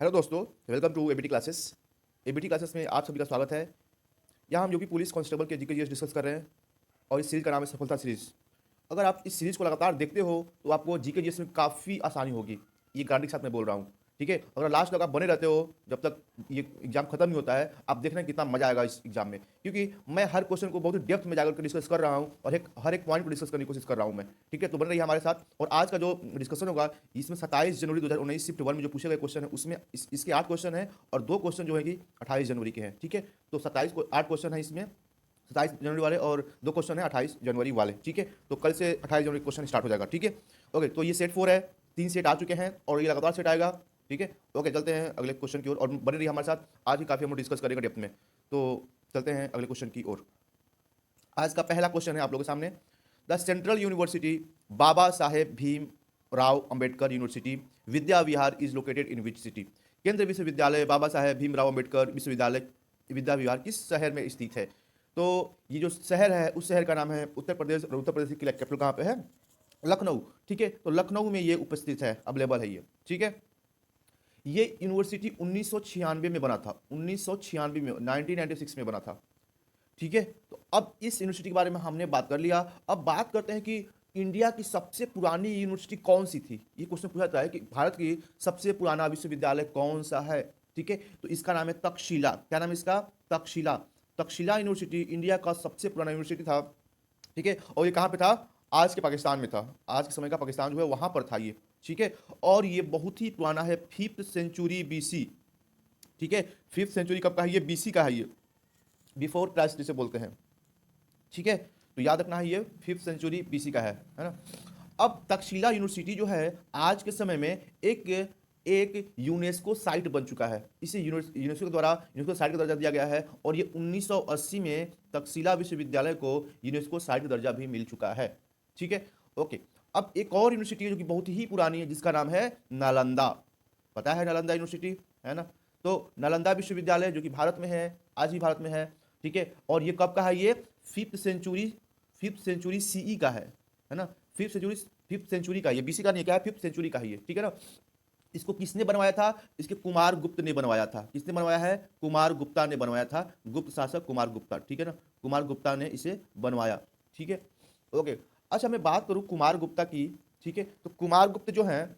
Hello दोस्तों, welcome to ABT classes. ABT classes में आप सभी का स्वागत है। यहाँ हम जो कि पुलिस कांस्टेबल के जीके डिस्कस कर रहे हैं और इस सीरीज़ का नाम है सफलता सीरीज़। अगर आप इस सीरीज़ को लगातार देखते हो तो आपको जीके जीएस में काफ़ी आसानी होगी। ये गारंटी के साथ मैं बोल रहा हूँ, ठीक है। अगर लास्ट तक आप बने रहते हो जब तक ये एग्जाम खत्म नहीं होता है, आप देखना कितना मजा आएगा इस एग्जाम में, क्योंकि मैं हर क्वेश्चन को बहुत ही डेप्थ में जाकर डिस्कस कर रहा हूँ और हर एक पॉइंट को डिस्कस करने की कोशिश कर रहा हूँ मैं, ठीक है। तो बन रही है हमारे साथ। और आज का जो डिस्कशन होगा इसमें 27 जनवरी 2019 शिफ्ट 1 में जो पूछे गए क्वेश्चन है उसमें इसके 8 क्वेश्चन है और 2 क्वेश्चन जो है कि 28 जनवरी के हैं, ठीक है। तो 27 को 8 क्वेश्चन है इसमें, 27 जनवरी वाले, और 2 क्वेश्चन है 28 जनवरी वाले, ठीक है। तो कल से 28 जनवरी क्वेश्चन स्टार्ट हो जाएगा, ठीक है। ओके, तो ये सेट 4 है, 3 सेट आ चुके हैं और ये लगातार सेट आएगा, ठीक है। ओके, चलते हैं अगले क्वेश्चन की ओर और बने रहिए हमारे साथ। आज ही काफ़ी हम लोग डिस्कस करेंगे डेप्थ में, तो चलते हैं अगले क्वेश्चन की ओर। आज का पहला क्वेश्चन है आप लोगों के सामने। The central university Baba Saheb Bhim Rao Ambedkar university Vidya Vihar is located in which city. केंद्रीय विश्वविद्यालय बाबा साहेब भीमराव अंबेडकर विश्वविद्यालय विद्या विहार किस शहर में स्थित है? तो ये जो शहर है उस शहर का नाम है उत्तर प्रदेश, और उत्तर प्रदेश की कैपिटल कहाँ पे है? लखनऊ, ठीक है। तो लखनऊ में ये उपस्थित है, अवेलेबल है ये, ठीक है। ये यूनिवर्सिटी 1996 में बना था, 1996 में, 1996 में बना था, ठीक है। तो अब इस यूनिवर्सिटी के बारे में हमने बात कर लिया। अब बात करते हैं कि इंडिया की सबसे पुरानी यूनिवर्सिटी कौन सी थी। ये क्वेश्चन पूछा जाता है कि भारत की सबसे पुराना विश्वविद्यालय कौन सा है, ठीक है। तो इसका नाम है तक्षशिला। क्या नाम है इसका? तक्षशिला। तक्षशिला यूनिवर्सिटी इंडिया का सबसे पुराना यूनिवर्सिटी था, ठीक है। और ये कहाँ पे था? आज के पाकिस्तान में था। आज के समय का पाकिस्तान जो है वहां पर था ये, ठीक है। और ये बहुत ही पुराना है, 5th सेंचुरी बीसी, ठीक है। 5th सेंचुरी कब का है? ये बीसी का है, ये बिफोर क्राइस्ट जिसे बोलते हैं, ठीक है। तो याद रखना है ये 5th सेंचुरी बीसी का है ना। अब तक्षशिला यूनिवर्सिटी जो है आज के समय में एक एक यूनेस्को साइट बन चुका है। इसे यूनेस्को के द्वारा यूनेस्को साइट का दर्जा दिया गया है और ये 1980 में तक्षशिला विश्वविद्यालय को यूनेस्को साइट का दर्जा भी मिल चुका है, ठीक है। ओके, अब एक और यूनिवर्सिटी है जो कि बहुत ही पुरानी है जिसका नाम है नालंदा। पता है नालंदा यूनिवर्सिटी, है ना। तो नालंदा विश्वविद्यालय जो कि भारत में है, आज भी भारत में है, ठीक है। और ये कब का है? ये 5th सेंचुरी सीई का है ना। 5th सेंचुरी का, ये बीसी का नहीं, क्या है? 5th सेंचुरी का है ये, ठीक है ना। इसको किसने बनवाया था? इसके कुमार गुप्त ने बनवाया था। किसने बनवाया है? कुमार गुप्ता ने बनवाया था, गुप्त शासक कुमार गुप्ता, ठीक है ना। कुमार गुप्ता ने इसे बनवाया, ठीक है। ओके, अच्छा मैं बात करूं कुमार गुप्ता की, ठीक है। तो कुमार गुप्त जो है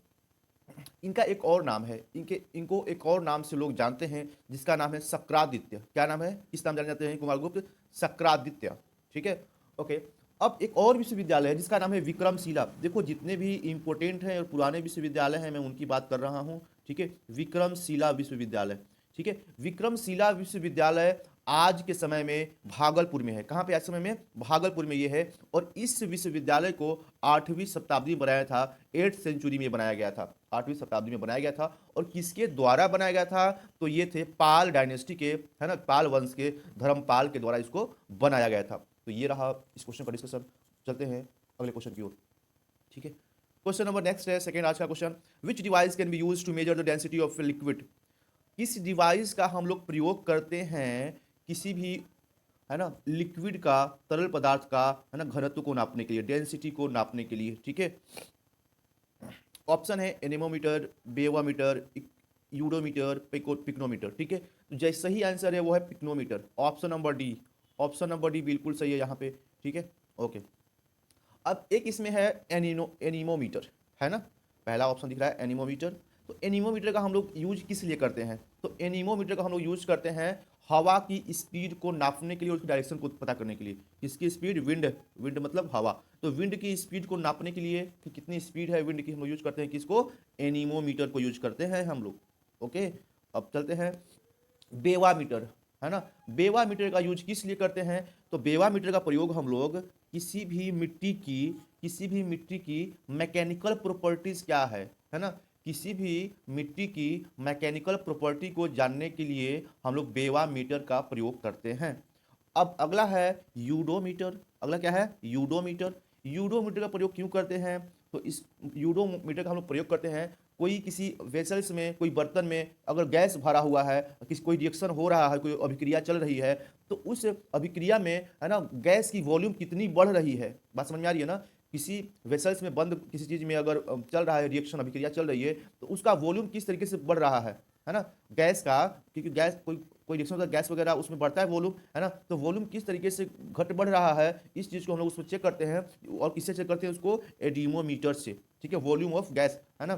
इनका एक और नाम है, इनको एक और नाम से लोग जानते हैं जिसका नाम है शक्रादित्य। क्या नाम है? किस नाम जाने जाते हैं कुमार गुप्त? शक्रादित्य, ठीक है। ओके, अब एक और विश्वविद्यालय है जिसका नाम है विक्रमशिला। देखो जितने भी इंपॉर्टेंट हैं और पुराने विश्वविद्यालय हैं मैं उनकी बात कर रहा हूँ, ठीक है। विक्रमशिला विश्वविद्यालय, ठीक है। विक्रमशिला विश्वविद्यालय आज के समय में भागलपुर में है। कहाँ पे आज समय में? भागलपुर में ये है। और इस विश्वविद्यालय को 8वीं शताब्दी में बनाया था, 8th सेंचुरी में बनाया गया था, 8वीं शताब्दी में बनाया गया था। और किसके द्वारा बनाया गया था? तो ये थे पाल डायनेस्टी के, है ना, पाल वंश के धर्मपाल के द्वारा इसको बनाया गया था। तो ये रहा इस क्वेश्चन का डिस्कशन। चलते हैं अगले क्वेश्चन की ओर, ठीक है। क्वेश्चन नंबर नेक्स्ट है, सेकंड आज का question. Which device can be use to measure the density of liquid? किस डिवाइस का हम लोग प्रयोग करते हैं किसी भी, है ना, लिक्विड का, तरल पदार्थ का, है ना, घनत्व को नापने के लिए, डेंसिटी को नापने के लिए, ठीक है। ऑप्शन है एनेमोमीटर, बेवामीटर, यूडोमीटर, पिक्नोमीटर, ठीक है। तो जैसे सही आंसर है वो है pycnometer, option number D. Option number D बिल्कुल सही है यहाँ पे, ठीक है। ओके, अब एक इसमें है एनीमोमीटर, है ना। पहला ऑप्शन दिख रहा है एनीमोमीटर। तो एनीमोमीटर का हम लोग यूज किस लिए करते हैं? तो एनीमोमीटर का हम लोग यूज करते हैं हवा की स्पीड को नापने के लिए और उसकी डायरेक्शन को पता करने के लिए। किसकी स्पीड? विंड, विंड मतलब हवा। तो विंड की स्पीड को नापने के लिए कि कितनी स्पीड है विंड की, हम लोग यूज करते हैं किसको? एनीमोमीटर को यूज करते हैं हम लोग। ओके, अब चलते हैं बेवामीटर, है ना। बेवामीटर का यूज किस लिए करते हैं? तो बेवामीटर का प्रयोग हम लोग किसी भी मिट्टी की मैकेनिकल प्रॉपर्टीज क्या है ना, किसी भी मिट्टी की मैकेनिकल प्रॉपर्टी को जानने के लिए हम लोग बेवामीटर का प्रयोग करते हैं। अब अगला है यूडोमीटर। अगला क्या है? यूडोमीटर। यूडोमीटर का प्रयोग क्यों करते हैं? तो इस यूडोमीटर का हम लोग प्रयोग करते हैं कोई किसी वेसल्स में, कोई बर्तन में अगर गैस भरा हुआ है, कोई रिएक्शन हो रहा है, कोई अभिक्रिया चल रही है, तो उस अभिक्रिया में, है ना, गैस की वॉल्यूम कितनी बढ़ रही है। बात समझ में आ रही है ना। किसी वेसल्स में बंद किसी चीज में अगर चल रहा है रिएक्शन, अभिक्रिया चल रही है, तो उसका वॉल्यूम किस तरीके से बढ़ रहा है, है ना, गैस का, क्योंकि गैस कोई कोई रिएक्शन होता है गैस वगैरह, उसमें बढ़ता है वॉल्यूम, है ना, तो वॉल्यूम किस तरीके से घट बढ़ रहा है, इस चीज़ को हम लोग उसमें चेक करते हैं। और किससे चेक करते हैं उसको? एडीमोमीटर से, ठीक है, वॉल्यूम ऑफ गैस, है ना,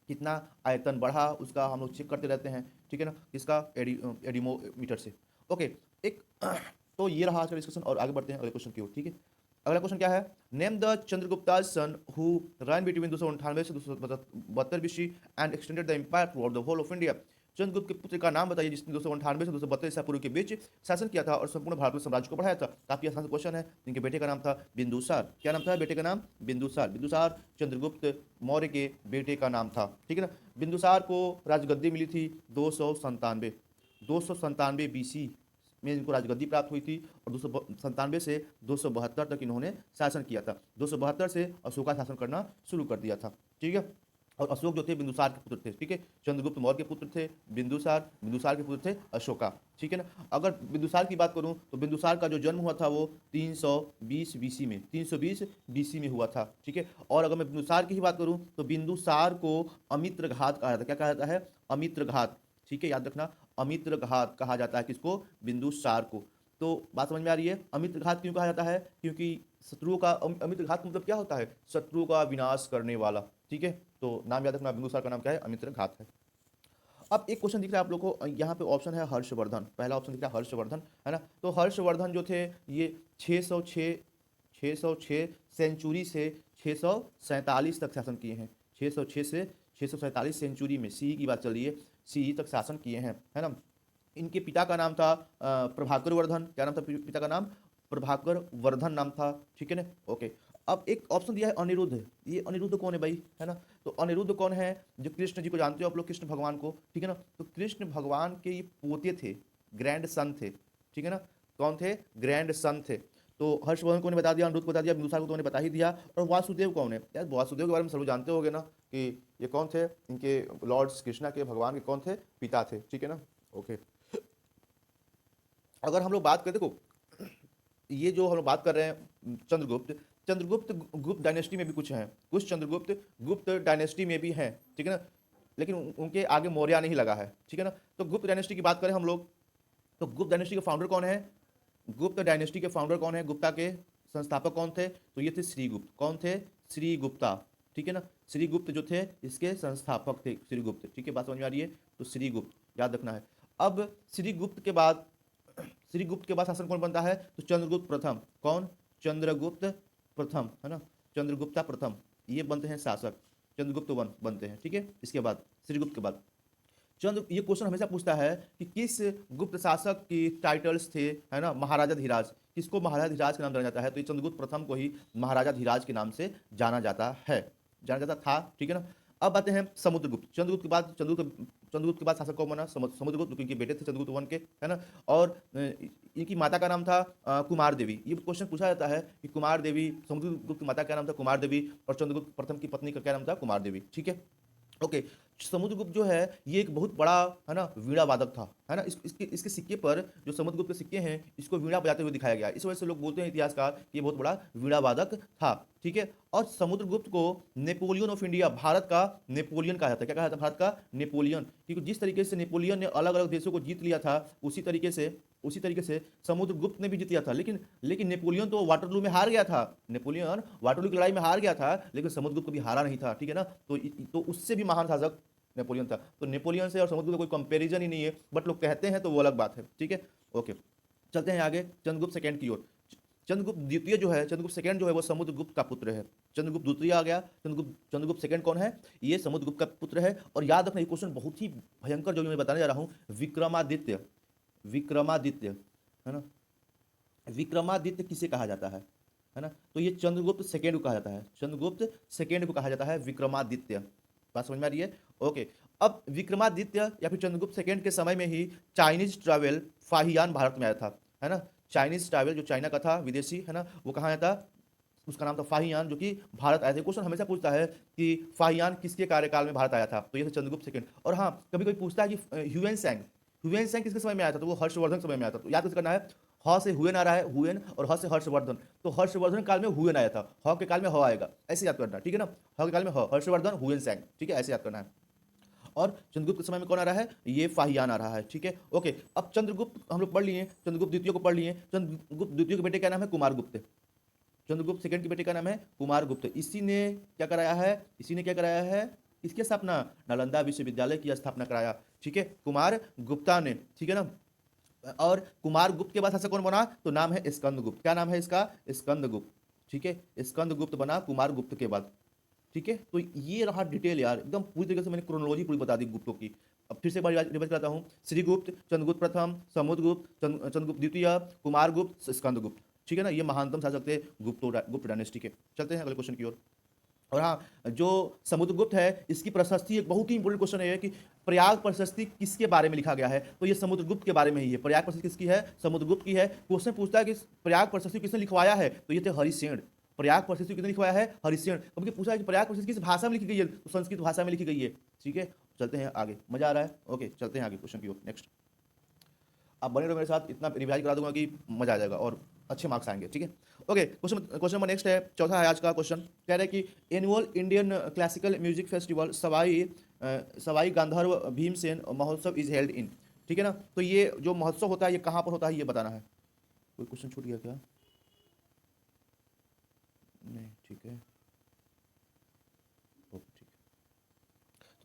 कितना आयतन बढ़ा उसका हम लोग चेक करते रहते हैं, ठीक है ना, इसका एडीमोमीटर से। ओके, एक तो ये रहा आज का डिस्कशन, और आगे बढ़ते हैं अगले क्वेश्चन की ओर, ठीक है। अगला क्वेश्चन क्या है? Name the Chandragupta son who ran between 298 से 272 BC and extended the empire through the whole of India. Chandragupta के पुत्र का नाम बताइए जिसने 298 से 232 ईसा पूर्व के बीच शासन किया था और संपूर्ण भारत में साम्राज्य को बढ़ाया था। काफी आसान क्वेश्चन है। इनके बेटे का नाम था बिंदुसार। क्या नाम था बेटे का नाम? बिंदुसार। बिंदुसार चंद्रगुप्त मौर्य के बेटे का नाम था, ठीक है ना। बिंदुसार को राजगद्दी मिली थी 297 बीसी में इनको राजगद्दी प्राप्त हुई थी, और 297 से 272 तक इन्होंने शासन किया था। 272 से अशोका शासन करना शुरू कर दिया था, ठीक है। और अशोक जो थे बिंदुसार के पुत्र थे, ठीक है। चंद्रगुप्त मौर्य के पुत्र थे बिंदुसार, बिंदुसार के पुत्र थे अशोका, ठीक है ना। अगर बिंदुसार की बात करूं तो बिंदुसार का जो जन्म हुआ था वो 320 बीसी में, 320 बीसी में हुआ था, ठीक है। और अगर मैं बिंदुसार की ही बात करूं तो बिंदुसार को अमित्रघात कहा जाता है। क्या कहा जाता है? अमित्रघात, ठीक है, याद रखना, अमित्रघात कहा जाता है किसको? बिंदुसार को। तो बात समझ में आ रही है? अमित्रघात क्यों कहा जाता है? क्योंकि शत्रुओं का अमित्रघात मतलब क्या होता है? शत्रुओं का विनाश करने वाला, ठीक है। तो नाम याद रखना, बिंदुसार का नाम क्या है? अमित्रघात है। अब एक क्वेश्चन दिख रहा है आप लोग को, यहाँ पे ऑप्शन है हर्षवर्धन, पहला ऑप्शन दिख रहा है हर्षवर्धन, है ना। तो हर्षवर्धन जो थे ये 606 सेंचुरी से 647 तक शासन किए हैं। 606 से 647 सेंचुरी में, सी की बात चल रही है, सी तक शासन किए हैं, है ना। इनके पिता का नाम था प्रभाकर वर्धन। क्या नाम था पिता का नाम? प्रभाकर वर्धन नाम था, ठीक है ना। ओके, अब एक ऑप्शन दिया है अनिरुद्ध। ये अनिरुद्ध कौन है भाई, है ना। तो अनिरुद्ध कौन है? जो कृष्ण जी को जानते हो आप लोग, कृष्ण भगवान को, ठीक है ना। तो कृष्ण भगवान के ये पोते थे, ग्रैंड सन थे, ठीक है ना। कौन थे? ग्रैंड सन थे। तो हर्षवर्धन को ने बता दिया, अनिरुद्ध को बता दिया, बिंदुसार को तो उन्हें बता ही दिया। और वासुदेव कौन है यार? वासुदेव के बारे में सब जानते होगे ना, कि ये कौन थे? इनके लॉर्ड्स कृष्णा के, भगवान के कौन थे? पिता थे, ठीक है ना। ओके, अगर हम लोग बात करें, देखो ये जो हम लोग बात कर रहे हैं चंद्रगुप्त, चंद्रगुप्त गुप्त डायनेस्टी में भी कुछ हैं, कुछ चंद्रगुप्त गुप्त डायनेस्टी में भी हैं, ठीक है ना। लेकिन उनके आगे मौर्य नहीं लगा है, ठीक है ना। तो गुप्त डायनेस्टी की बात करें हम लोग, तो गुप्त डायनेस्टी के फाउंडर कौन है? गुप्त डायनेस्टी के फाउंडर कौन है? गुप्ता के संस्थापक कौन थे? तो ये थे श्रीगुप्त। कौन थे? श्रीगुप्ता, ठीक है ना। श्रीगुप्त जो थे इसके संस्थापक थे, श्रीगुप्त, ठीक है। बात समझ में आ रही है? तो श्रीगुप्त याद रखना है। अब श्रीगुप्त के बाद शासन कौन बनता है? तो चंद्रगुप्त प्रथम। कौन? चंद्रगुप्त प्रथम, है ना, चंद्रगुप्ता प्रथम, ये बनते हैं शासक। चंद्रगुप्त वन बनते हैं, ठीक है। इसके बाद श्रीगुप्त के बाद ये क्वेश्चन हमेशा पूछता है कि किस गुप्त शासक की टाइटल्स थे, है ना। महाराजा धीराज, किसको महाराजा धीराज के नाम जाना जाता है? तो ये चंद्रगुप्त प्रथम को ही महाराजा धीराज के नाम से जाना जाता है, जाना जाता था, ठीक है ना। अब आते हैं समुद्रगुप्त। चंद्रगुप्त के बाद शासक कौन बना? समुद्रगुप्त, क्योंकि बेटे थे चंद्रगुप्त वन के, है ना। और इनकी माता का नाम था कुमार देवी। ये क्वेश्चन पूछा जाता है कि कुमार देवी, समुद्रगुप्त की माता का नाम था कुमार देवी, और चंद्रगुप्त प्रथम की पत्नी का क्या नाम था? कुमार देवी, ठीक है। ओके, समुद्रगुप्त जो है ये एक बहुत बड़ा, है ना, वीणा वादक था, है ना। इसके सिक्के पर, जो समुद्रगुप्त के सिक्के हैं, इसको वीणा बजाते हुए दिखाया गया। इस वजह से लोग बोलते हैं इतिहासकार कि ये बहुत बड़ा वीणा वादक था, ठीक है। और समुद्रगुप्त को नेपोलियन ऑफ इंडिया, भारत का नेपोलियन कहा जाता है। क्या कहा जाता है? भारत का नेपोलियन, क्योंकि जिस तरीके से नेपोलियन ने अलग अलग देशों को जीत लिया था, उसी तरीके से समुद्रगुप्त ने भी जीत लिया था। लेकिन नेपोलियन तो वाटरलू में हार गया था, नेपोलियन वाटरलू की लड़ाई में हार गया था, लेकिन समुद्रगुप्त कभी हारा नहीं था, ठीक है ना। तो उससे भी महान शासक नेपोलियन था। तो नेपोलियन से और समुद्रगुप्त का कोई कंपैरिजन ही नहीं है, बट लोग कहते हैं तो वो अलग बात है, ठीक है। ओके, चलते हैं आगे चंद्रगुप्त सेकंड की ओर। चंद्रगुप्त द्वितीय जो है, चंद्रगुप्त सेकंड जो है वो समुद्रगुप्त का पुत्र है। चंद्रगुप्त द्वितीय आ गया, चंद्रगुप्त सेकंड कौन है? ये समुद्रगुप्त का पुत्र है। और याद रखना ये क्वेश्चन बहुत ही भयंकर जो मैं बताने जा रहा हूँ, विक्रमादित्य, विक्रमादित्य, है ना। विक्रमादित्य किसे कहा जाता है ना। तो ये चंद्रगुप्त सेकेंड को कहा जाता है, चंद्रगुप्त सेकेंड को कहा जाता है विक्रमादित्य। बात समझ में आ रही है? ओके, अब विक्रमादित्य या फिर चंद्रगुप्त सेकेंड के समय में ही चाइनीज ट्रैवल फाहियान भारत में आया था, है ना। चाइनीज ट्रैवल जो चाइना का था, विदेशी, है ना, वो कहाँ आया था? उसका नाम था फाहियान, जो कि भारत आया था। क्वेश्चन हमेशा पूछता है कि फाहियान किसके कार्यकाल में भारत आया था? तो ये था चंद्रगुप्त सेकेंड। और हाँ, कभी कोई पूछता है कि ह्यूएन सैंग किसके समय में आया था? तो वो हर्षवर्धन के समय में आया था। तो याद कैसे करना है? ह से हुएन आ रहा है, हुएन, और ह से हर्षवर्धन, तो हर्षवर्धन काल में हुएन आया था, ह के काल में ह आएगा, ऐसे याद करना, ठीक है ना। ह के काल में ह, हर्षवर्धन, हुएन सैंग, ठीक है, ऐसे याद करना है। और चंद्रगुप्त के समय में कौन आ रहा है, ये फाहियान आ रहा है, ठीक है। ओके, अब चंद्रगुप्त हम लोग पढ़ लिए, चंद्रगुप्त द्वितीय को पढ़ लिए। चंद्रगुप्त द्वितीय के बेटे क्या नाम है, कुमारगुप्त। चंद्रगुप्त सेकंड के बेटे का नाम है कुमारगुप्त। इसी ने क्या कराया है, इसी ने क्या कराया है, इसकी स्थापना, नालंदा विश्वविद्यालय की स्थापना कराया, ठीक है, कुमार गुप्ता ने, ठीक है ना। और कुमारगुप्त के बाद शासक कौन बना, तो नाम है स्कंदगुप्त। क्या नाम है इसका, स्कंदगुप्त, ठीक है। स्कंदगुप्त बना कुमारगुप्त के बाद, ठीक है। तो ये रहा डिटेल यार, एकदम पूरी तरीके से मैंने क्रोनोलॉजी पूरी बता दी गुप्तों की। अब फिर से रिवाइज कराता हूँ। श्रीगुप्त, चंद्रगुप्त प्रथम, समुद्रगुप्त, चंद्रगुप्त द्वितीय, कुमारगुप्त, स्कंदगुप्त, ठीक है ना। ये महानतम शासक थे गुप्त डायनेस्टी के। चलते हैं अगले क्वेश्चन की ओर। और हाँ, जो समुद्रगुप्त है इसकी प्रशस्ति, एक बहुत ही इंपॉर्टेंट क्वेश्चन है कि प्रयाग प्रशस्ति किसके बारे में लिखा गया है, तो ये समुद्रगुप्त के बारे में ही है। प्रयाग प्रशस्ति किसकी है, समुद्रगुप्त की है। क्वेश्चन पूछता है कि प्रयाग प्रशस्ति किसने लिखवाया है, तो ये थे हरिसेन। प्रयाग प्रशस्ति किसने लिखवाया है, हरिसेन। अब पूछा है कि प्रयाग प्रशस्ति किस भाषा में लिखी गई है, तो संस्कृत भाषा में लिखी गई है, ठीक है। चलते हैं आगे, मजा आ रहा है, ओके चलते हैं आगे क्वेश्चन की ओर। नेक्स्ट, आप बने रहो मेरे साथ, इतना रिवाइज करा दूंगा कि मजा आ जाएगा और अच्छे मार्क्स आएंगे, ठीक है। ओके, क्वेश्चन नंबर नेक्स्ट है, चौथा है आज का क्वेश्चन। कह रहा है कि annual Indian classical music festival Sawai Gandharva Bhimsen Mahotsav is held in, ठीक है ना। तो ये जो महोत्सव होता है ये कहाँ पर होता है, ये बताना है। कोई क्वेश्चन छूट गया क्या, नहीं, ठीक है,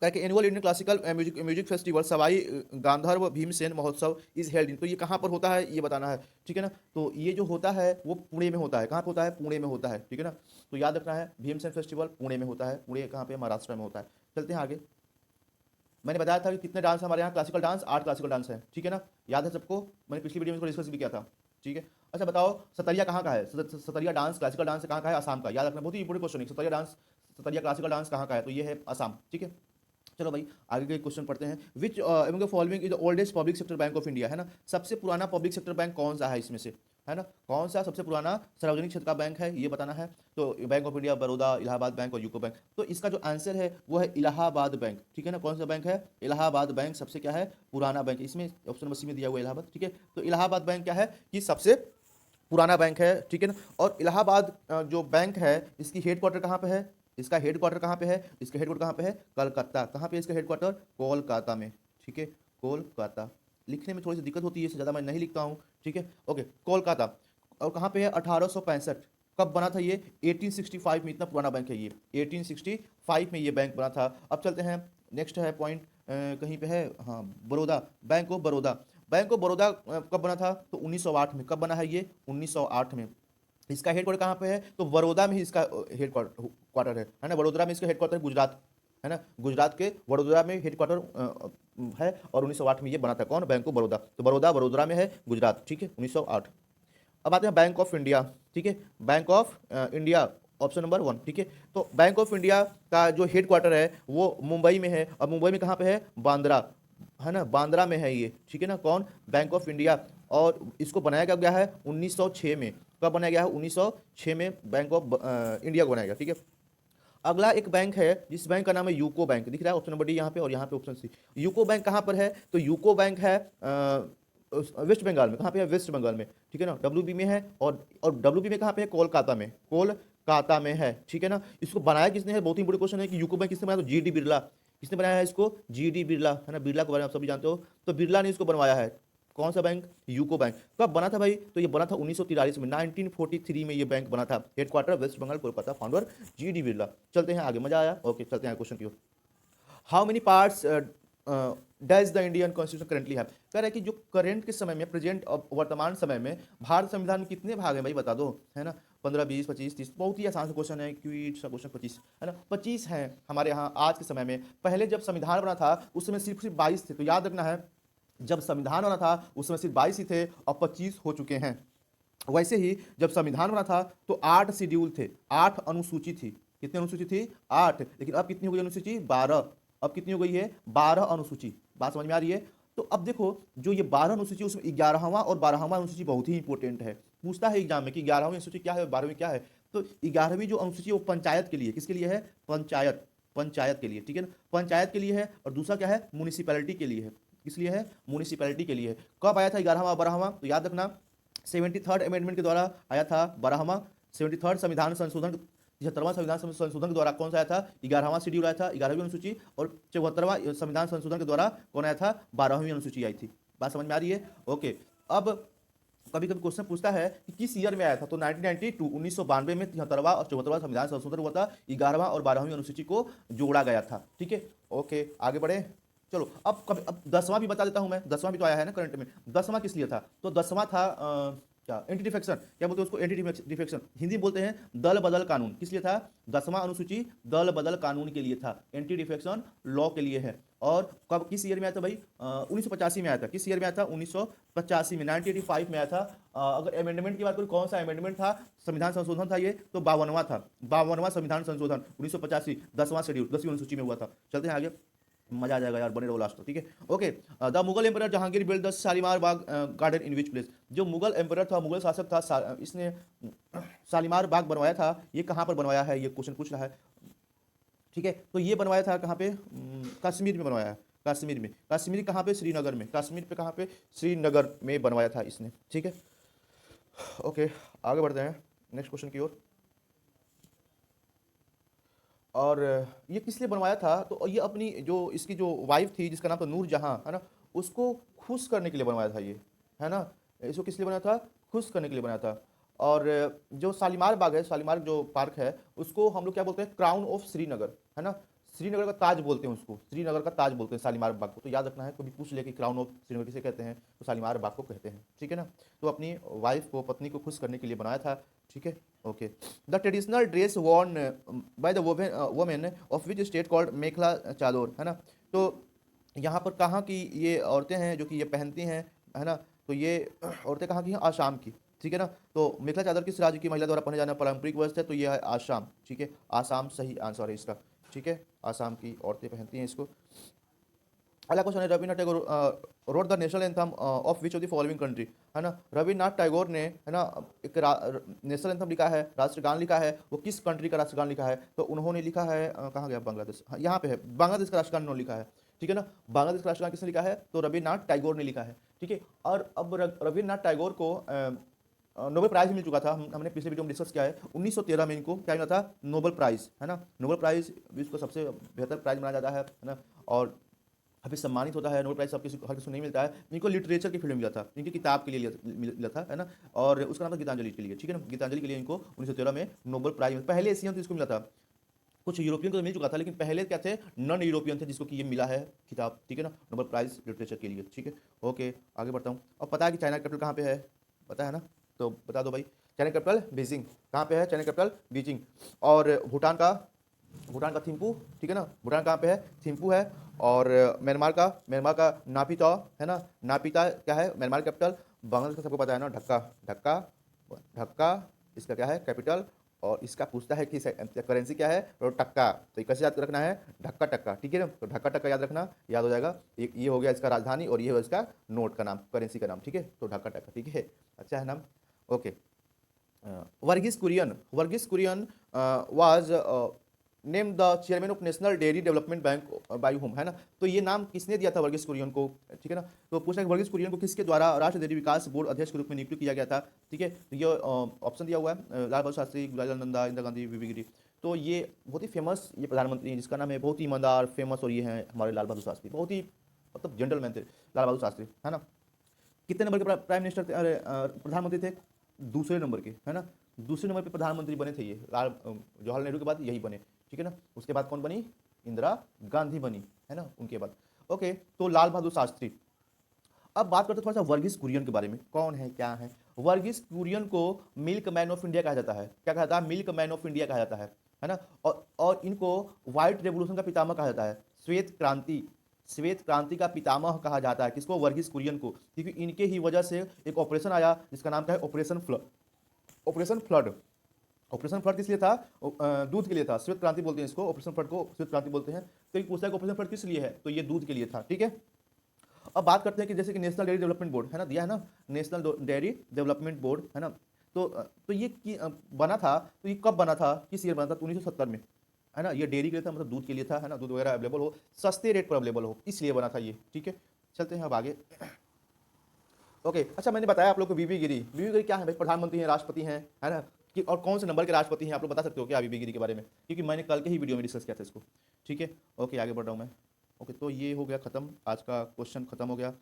annual Indian classical music festival Sawai Gandharva Bhimsen Mahotsav is held in, तो ये कहाँ पर होता है ये बताना है, ठीक है ना। तो ये जो होता है वो पुणे में होता है। कहाँ पर होता है, पुणे में होता है, ठीक है ना। तो याद रखना है, भीमसेन फेस्टिवल पुणे में होता है। पुणे कहाँ पे, महाराष्ट्र में होता है। चलते हैं आगे। मैंने बताया था कि कितने डांस हमारे यहाँ क्लासिकल डांस, 8 क्लासिकल डांस है, ठीक है ना। याद है सबको, मैंने पिछली वीडियो में डिस्कस भी किया था, ठीक है। अच्छा बताओ, सतरिया कहाँ का है, सतरिया डांस क्लासिकल डांस कहाँ का है, असम का। याद रखना, बहुत ही इंपॉर्टेंट क्वेश्चन है। सतरिया क्लासिकल डांस कहाँ का है, तो ये है असम, ठीक है। चलो भाई आगे के क्वेश्चन पढ़ते हैं। Which among the following is the oldest public sector bank of India, है ना। सबसे पुराना पब्लिक सेक्टर बैंक कौन सा है इसमें से, है ना। कौन सा सबसे पुराना सार्वजनिक क्षेत्र का बैंक है, ये बताना है। तो bank of India, Baroda, Allahabad bank और यूको बैंक। तो इसका जो आंसर है वो है इलाहाबाद बैंक, ठीक है ना। कौन सा बैंक है, इलाहाबाद बैंक सबसे क्या है, पुराना बैंक। इसमें ऑप्शन नंबर सी में दिया हुआ है इलाहाबाद, ठीक है। तो इलाहाबाद बैंक क्या है कि सबसे पुराना बैंक है, ठीक है ना। और इलाहाबाद जो बैंक है इसकी हेडक्वार्टर कहाँ पे है, इसका हेडक्वार्टर कहाँ पे है, इसका हेडक्वार्टर कहाँ पे है, कलकत्ता। कहाँ पे इसका हेडक्वार्टर, कोलकाता में, ठीक है, कोलकाता। लिखने में थोड़ी सी दिक्कत होती है, इससे ज़्यादा मैं नहीं लिखता हूँ, ठीक है, ओके, कोलकाता। और कहाँ पे है, 1865। कब बना था ये, 1865 में। इतना पुराना बैंक है ये, 1865 में ये बैंक बना था। अब चलते हैं, नेक्स्ट है पॉइंट, कहीं पे है, हाँ, Baroda, bank of Baroda. Bank of Baroda कब बना था, तो 1908 में। कब बना है ये, 1908 में। इसका हेडक्वार्टर कहाँ पे है, तो बड़ौदा में ही इसका हेडक्वार्टर है ना। वडोदरा में इसका हेडक्वार्टर है, गुजरात, है ना। गुजरात के वडोदरा में हेडक्वार्टर है। और 1908 में ये बना था, कौन, बैंक ऑफ बड़ौदा। तो वडोदरा में है, गुजरात, ठीक है, 1908। अब आते हैं बैंक ऑफ इंडिया, ठीक है, bank of India option number 1, ठीक है। तो बैंक ऑफ इंडिया का जो हेडक्वार्टर है वो मुंबई में है। और मुंबई में कहाँ पे है, बांद्रा, है ना, बांद्रा में है ये, ठीक है ना। कौन, बैंक ऑफ इंडिया। और इसको बनाया कब गया है, 1906 में। कब बनाया गया है, 1906 में बैंक ऑफ इंडिया को बनाया गया, ठीक है। अगला एक बैंक है जिस बैंक का नाम है यूको बैंक, दिख रहा है ऑप्शन नंबर डी यहाँ पे, और यहाँ पे ऑप्शन सी। यूको बैंक कहाँ पर है, तो यूको बैंक है वेस्ट बंगाल में। कहाँ पे है, वेस्ट बंगाल में, ठीक है ना। डब्ल्यूबी में है। और डब्ल्यूबी में कहाँ पे है, कोलकाता में, कोलकाता में है, ठीक है ना। इसको बनाया किसने है, बहुत ही बड़ी क्वेश्चन है कि यूको बैंक किसने बनाया, तो जी डी बिरला। किसने बनाया है इसको, जी डी बिरला, है ना। बिरला के बारे में आप सभी जानते हो, तो बिरला ने इसको बनवाया है। कौन सा बैंक, यूको बैंक। कब बना था भाई, तो ये बना था 1943 में, 1943 में ये बैंक बना था। Headquarter West Bengal, Kolkata, founder G D Birla. चलते हैं आगे, मजा आया, ओके चलते हैं क्वेश्चन की ओर। How many parts does the Indian constitution currently have. कह रहा है कि जो करंट के समय में, प्रेजेंट और वर्तमान समय में भारत संविधान में कितने भाग हैं भाई, बता दो, है ना। 15, 20, 25, 30, बहुत ही आसान सा क्वेश्चन है, क्विट सा क्वेश्चन, 25, है ना, 25 हैं हमारे यहाँ आज के समय में। पहले जब संविधान बना था उस समय सिर्फ 22 थे। तो याद रखना है, जब संविधान बना था उस समय सिर्फ 22 ही थे, और 25 हो चुके हैं। वैसे ही जब संविधान बना था तो 8 शेड्यूल थे, 8 अनुसूची थी। कितनी अनुसूची थी, 8। लेकिन अब कितनी हो गई अनुसूची, 12। अब कितनी हो गई है, 12 अनुसूची। बात समझ में आ रही है। तो अब देखो, जो ये 12 अनुसूची, उसमें 11वां और 12वां अनुसूची बहुत ही इंपॉर्टेंट है। पूछता है एग्जाम में कि 11वीं अनुसूची क्या है और 12वीं क्या है। तो 11वीं जो अनुसूची है वो पंचायत के लिए, किसके लिए है, पंचायत, पंचायत के लिए, ठीक है ना, पंचायत के लिए है। और दूसरा क्या है, म्यूनिसिपैलिटी के लिए है। किस लिए है, म्यूनिसिपैलिटी के लिए है। कब आया था 11वां 12वां, तो याद रखना 73rd अमेंडमेंट के द्वारा आया था 12वां। 73rd संविधान संशोधन 73वां संविधान संशोधन के द्वारा कौन सा आया था? 11वां शेड्यूल आया था, 11वीं अनुसूची, और 74वां संविधान संशोधन के द्वारा कौन आया था? 12वीं अनुसूची आई थी। बात समझ में आ रही है? ओके। अब कभी कभी क्वेश्चन पूछता है कि किस ईयर में आया था, तो 1992 1992 में 73वां और 74वां संविधान संशोधन हुआ था, 11वां और 12वीं अनुसूची को जोड़ा गया था। ठीक है, ओके, आगे बढ़े। चलो अब 10वां भी बता देता हूं मैं। 10वां भी तो आया है ना करंट में। 10वां किस लिए था? तो 10वां था क्या? Anti defection. क्या बोलते हैं उसको? Anti defection. हिंदी में बोलते हैं दल बदल कानून। किस लिए था? 10वां अनुसूची दल बदल कानून के लिए था, एंटी डिफेक्शन लॉ के लिए है। और कब, किस ईयर में आया था भाई? 1985 में आया था। किस ईयर में आया था? 1985 में, 1985 में आया था। अगर अमेंडमेंट की बात करूँ, कौन सा अमेंडमेंट था, संविधान संशोधन था ये, तो 52वां था। 52वां संविधान संशोधन 1985, 10वां शेड्यूल, 10वीं अनुसूची में हुआ था। चलते हैं आगे, मजा आ जाएगा यार, बने रहो लास्ट तक। ठीक है, okay. The Mughal emperor Jahangir build the Shalimar Bagh garden in which place. जो मुगल एम्परर था, मुगल शासक था, इसने शालीमार बाग बनवाया था। ये कहाँ पर बनवाया है, ये क्वेश्चन पूछ रहा है। ठीक है, तो ये बनवाया था कहाँ पे? कश्मीर में बनवाया है। कश्मीर में। कश्मीर कहाँ पे? श्रीनगर में। कश्मीर पे कहाँ पे? श्रीनगर में बनवाया था इसने। ठीक है, ओके, आगे बढ़ते हैं नेक्स्ट क्वेश्चन की ओर। और ये किस लिए बनवाया था? तो ये अपनी जो इसकी जो वाइफ थी, जिसका नाम था नूर जहां, है ना, उसको खुश करने के लिए बनवाया था ये, है ना। इसको किस लिए बनाया था? खुश करने के लिए बनाया था। और जो शालीमार बाग है, शालीमार जो पार्क है, उसको हम लोग क्या बोलते हैं? क्राउन ऑफ श्रीनगर, है ना। श्रीनगर का ताज बोलते हैं उसको, श्रीनगर का ताज बोलते हैं शालीमार बाग को। तो याद रखना है, कभी पूछ ले कि क्राउन ऑफ श्रीनगर किसे कहते हैं, तो शालीमार बाग को कहते हैं। ठीक है ना। तो अपनी वाइफ को, पत्नी को खुश करने के लिए बनाया था। ठीक है, okay. The traditional dress worn by the women of which state called Mekhela Chador, है ना। तो यहाँ पर कहाँ की ये औरतें हैं जो कि ये पहनती हैं, है ना। तो ये औरतें कहाँ की हैं? आसाम की। ठीक है ना। तो मेखला चादर किस राज्य की महिला द्वारा पहने जाने वाला पारंपरिक वस्त्र है? तो ये है आसाम। ठीक है, आसाम सही आंसर है इसका। ठीक है, आसाम की औरतें पहनती हैं इसको। अगला क्वेश्चन है, Rabindranath Tagore road the national anthem of which of the following country, है ना। रविन्द्रनाथ टैगोर ने, है ना, एक नेशनल एंथम लिखा है, राष्ट्रगान लिखा है। वो किस कंट्री का राष्ट्रगान लिखा है? तो उन्होंने लिखा है, कहाँ गया? बांग्लादेश। हाँ, यहाँ पे है, बांग्लादेश का राष्ट्रगान उन्होंने लिखा है। ठीक है ना। बांग्लादेश का राष्ट्रगान किसने लिखा है? तो रविन्द्रनाथ टैगोर ने लिखा है। ठीक है। और अब रविन्द्रनाथ टैगोर को नोबेल प्राइज मिल चुका था। हमने पिछले वीडियो में डिस्कस किया है। 1913 में इनको क्या मिला था? नोबेल प्राइज, है ना। नोबेल प्राइज विश्व का सबसे बेहतर प्राइज माना जाता है ना। और अभी सम्मानित होता है। नोबेल प्राइज सब किसी हर किसी को नहीं मिलता है। इनको लिटरेचर की फील्ड में मिला था, इनकी किताब के लिए मिला था, है ना। और उसका नाम था गीतांजलि के लिए। ठीक है ना। गीतांजलि के लिए इनको 1913 में नोबेल प्राइज, पहले एशियन थे जिसको मिला था। कुछ यूरोपियन को तो मिल चुका था, लेकिन पहले क्या थे? नॉन यूरोपियन थे जिसको कि ये मिला है खिताब। ठीक है ना, नोबेल प्राइज लिटरेचर के लिए। ठीक है, ओके, आगे बढ़ता हूँ। अब पता है कि चाइना कैपिटल कहाँ पे है? पता है ना, तो बता दो भाई। China capital Beijing. कहाँ पे है चाइना कैपिटल? बीजिंग। और भूटान का थिम्पू। ठीक है ना। भूटान कहाँ पे है? थिम्पू है। और म्यांमार का नापितो, है ना। नापिता क्या है? Myanmar capital. बांग्लादेश का सबको पता है ना, ढक्का। ढक्का, ढक्का इसका क्या है? कैपिटल। और इसका पूछता है कि करेंसी क्या है? तो टक्का। तो ये कैसे याद रखना है? ढक्का टक्का। ठीक है ना। तो ढक्का टक्का याद रखना, याद हो जाएगा। ये हो गया इसका राजधानी, और ये हो इसका नोट का नाम, करेंसी का नाम। ठीक है, तो ढक्का टक्का। ठीक है, अच्छा है नाम। Okay. Verghese Kurien was name the chairman of national dairy development bank by whom, है ना। तो ये नाम किसने दिया था वर्गीस कुरियन को? ठीक है ना। तो पूछा कि वर्गीस कुरियन को किसके द्वारा राष्ट्रीय डेयरी विकास बोर्ड अध्यक्ष के रूप में नियुक्त किया गया था? ठीक है, तो ये ऑप्शन दिया हुआ है, लाल बहादुर शास्त्री, गुलाल नंदा, इंदिरा गांधी, बीबी गिरी। तो ये बहुत ही फेमस ये प्रधानमंत्री हैं, जिसका नाम है, बहुत ही ईमानदार, फेमस, और ये हैं हमारे लाल बहादुर शास्त्री। बहुत ही मतलब जेंटलमैन थे लाल बहादुर शास्त्री, है ना। कितने नंबर के प्राइम मिनिस्टर थे? अरे प्रधानमंत्री थे? दूसरे नंबर के, है ना। दूसरे नंबर पे प्रधानमंत्री बने थे ये। जवाहरलाल नेहरू के बाद यही बने। ठीक है ना। उसके बाद कौन बनी? इंदिरा गांधी बनी, है ना, उनके बाद। ओके, तो लाल बहादुर शास्त्री। अब बात करते हैं थोड़ा सा वर्गीस कुरियन के बारे में। कौन है, क्या है? वर्गीस कुरियन को मिल्क मैन ऑफ इंडिया कहा जाता है। क्या कहा जाता है? मिल्क मैन ऑफ इंडिया कहा जाता है ना। और इनको व्हाइट रेवोल्यूशन का पितामह कहा जाता है। श्वेत क्रांति का पितामह कहा जाता है किसको? वर्गीस कुरियन को। क्योंकि इनके ही वजह से एक ऑपरेशन आया जिसका नाम क्या है? Operation flood. Operation flood. Operation flood किस लिए था? दूध के लिए था। श्वेत क्रांति बोलते हैं इसको, ऑपरेशन फ्लड को श्वेत क्रांति बोलते हैं। तो ये पूछता है कि ऑपरेशन फ्लड किस लिए है? तो ये दूध के लिए था। ठीक है। अब बात करते हैं कि जैसे कि नेशनल डेयरी डेवलपमेंट बोर्ड, है ना, दिया है ना, नेशनल डेयरी डेवलपमेंट बोर्ड, है ना। तो ये बना था, तो ये कब बना था, किस ईयर बना था? तो 1970 में, है ना। ये डेयरी के लिए था, मतलब दूध के लिए था, है ना। दूध वगैरह अवेलेबल हो, सस्ते रेट पर अवेलेबल हो, इसलिए बना था ये। ठीक है, चलते हैं अब आगे। ओके, अच्छा, मैंने बताया आप लोग को बीबी गिरी। बीबी गिरी क्या है भाई? प्रधानमंत्री हैं, राष्ट्रपति हैं, है ना। कि और कौन से नंबर के राष्ट्रपति हैं, आप लोग बता सकते हो क्या बीबी गिरी के बारे में, क्योंकि मैंने कल के ही वीडियो में डिस्कस किया था इसको। ठीक है, ओके आगे बढ़ रहा हूँ मैं। ओके, तो ये हो गया ख़त्म, आज का क्वेश्चन ख़त्म हो गया।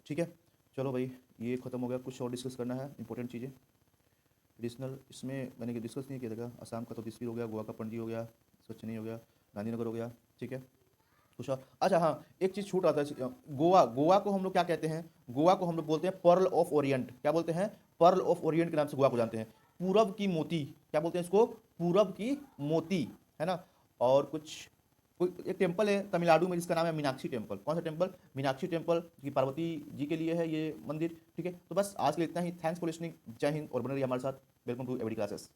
ठीक है, चलो भाई ये ख़त्म हो गया, कुछ और डिस्कस करना है इंपॉर्टेंट चीज़ें एडिशनल। इसमें मैंने डिस्कस नहीं किया था, असम का तो दिसवी हो गया, गोवा का पणजी हो गया, चेन्नई हो गया, गांधीनगर हो गया। ठीक है, कुछ और, अच्छा हाँ एक चीज़ छूट रहा था, गोवा, गोवा को हम लोग क्या कहते हैं, गोवा को हम लोग बोलते हैं पर्ल ऑफ ओरिएंट। क्या बोलते हैं, पर्ल ऑफ ओरिएंट के नाम से गोवा को जानते हैं, पूरब की मोती, क्या बोलते हैं इसको, पूरब की मोती, है ना। और कुछ कोई एक टेम्पल है तमिलनाडु में जिसका नाम है मीनाक्षी टेम्पल। कौन सा टेम्पल, मीनाक्षी टेम्पल, की पार्वती जी के लिए है ये मंदिर। ठीक है, तो बस आज के लिए इतना ही, थैंक्स फॉर लिसनिंग, जय हिंद और बने रहिए हमारे साथ। Welcome to every classes.